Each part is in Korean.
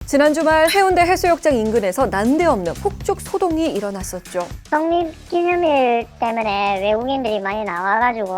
지난 주말 해운대 해수욕장 인근에서 난데없는 폭죽 소동이 일어났었죠. 독립기념일 때문에 외국인들이 많이 나와가지고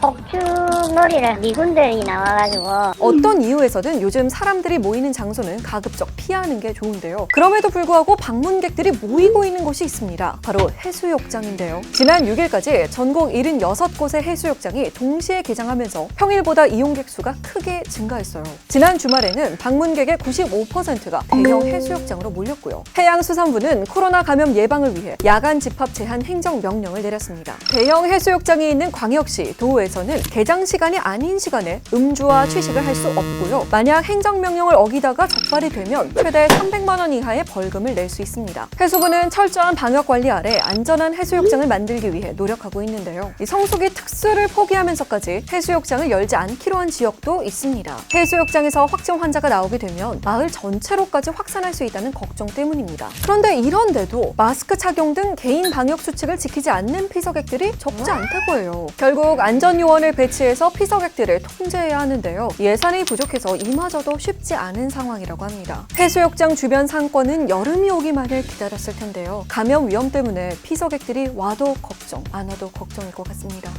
폭죽놀이를 미군들이 나와가지고 어떤 이유에서든 요즘 사람들이 모이는 장소는 가급적 피하는 게 좋은데요. 그럼에도 불구하고 방문객들이 모이고 있는 곳이 있습니다. 바로 해수욕장인데요. 지난 6일까지 전국 76곳의 해수욕장이 동시에 개장하면서 평일보다 이용객 수가 크게 증가했어요. 지난 주말에는 방문객의 95%가 대형 해수욕장으로 몰렸고요. 해양수산부는 코로나 감염 예방을 위해 야간 집합 제한 행정 명령을 내렸습니다. 대형 해수욕장이 있는 광역시, 도에서는 개장 시간이 아닌 시간에 음주와 취식을 할 수 없고요. 만약 행정명령을 어기다가 적발이 되면 최대 300만 원 이하의 벌금을 낼 수 있습니다. 해수부는 철저한 방역 관리 아래 안전한 해수욕장을 만들기 위해 노력하고 있는데요. 이 성수기 특수를 포기하면서까지 해수욕장을 열지 않기로 한 지역도 있습니다. 해수욕장에서 확진 환자가 나오게 되면 마을 전체로까지 확산할 수 있다는 걱정 때문입니다. 그런데 이런데도 마스크 착용 등 개인 방역 수칙을 지키지 않는 피서객들이 적지 않다고 해요. 결국 안전요원을 배치해서 피서객들을 통제해야 하는데요. 예산이 부족해서 이마저도 쉽지 않은 상황이라고 합니다. 해수욕장 주변 상권은 여름이 오기만을 기다렸을 텐데요. 감염 위험 때문에 피서객들이 와도 걱정, 안 와도 걱정일 것 같습니다.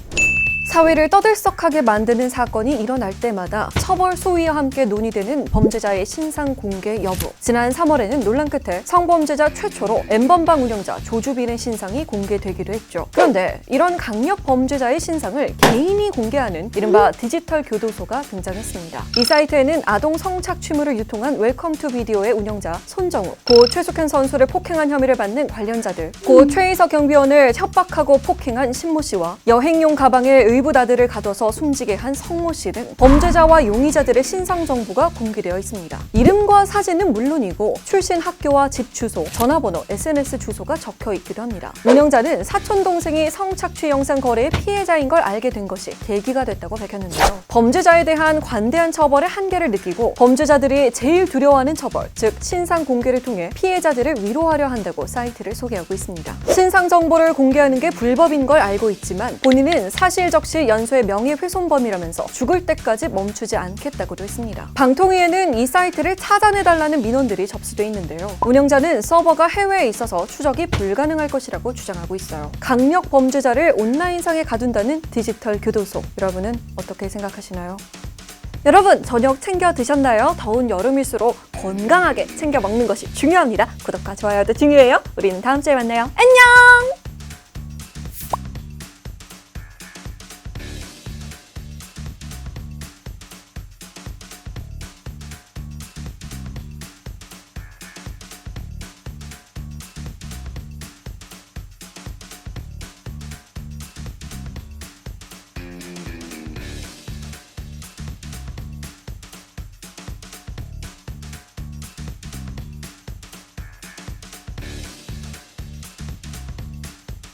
사회를 떠들썩하게 만드는 사건이 일어날 때마다 처벌 소위와 함께 논의되는 범죄자의 신상 공개 여부. 지난 3월에는 논란 끝에 성범죄자 최초로 N번방 운영자 조주빈의 신상이 공개되기도 했죠. 그런데 이런 강력 범죄자의 신상을 개인이 공개하는 이른바 디지털 교도소가 등장했습니다. 이 사이트에는 아동 성착취물을 유통한 웰컴 투 비디오의 운영자 손정우, 고 최숙현 선수를 폭행한 혐의를 받는 관련자들, 고 최희석 경비원을 협박하고 폭행한 신모 씨와 여행용 가방에 의붓아들을 가둬서 숨지게 한 성모 씨 등 범죄자와 용의자들의 신상 정보가 공개되어 있습니다. 이름과 사진은 물론이고 출신 학교와 집 주소, 전화번호, SNS 주소가 적혀 있기도 합니다. 운영자는 사촌 동생이 성착취 영상 거래의 피해자인 걸 알게 된 것이 계기가 됐다고 밝혔는데요. 범죄자에 대한 관대한 처벌의 한계를 느끼고 범죄자들이 제일 두려워하는 처벌, 즉 신상 공개를 통해 피해자들을 위로하려 한다고 사이트를 소개하고 있습니다. 신상 정보를 공개하는 게 불법인 걸 알고 있지만 본인은 사실적시 연소의 명예훼손범이라면서 죽을 때까지 멈추지 않겠다고도 했습니다. 방통위에는 이 사이트를 차단해달라는 민원들이 접수돼 있는데요. 운영자는 서버가 해외에 있어서 추적이 불가능할 것이라고 주장하고 있어요. 강력 범죄자를 온라인상에 가둔다는 디지털 교도소, 여러분은 어떻게 생각하시나요? 여러분, 저녁 챙겨 드셨나요? 더운 여름일수록 건강하게 챙겨 먹는 것이 중요합니다. 구독과 좋아요도 중요해요. 우리는 다음 주에 만나요. 안녕!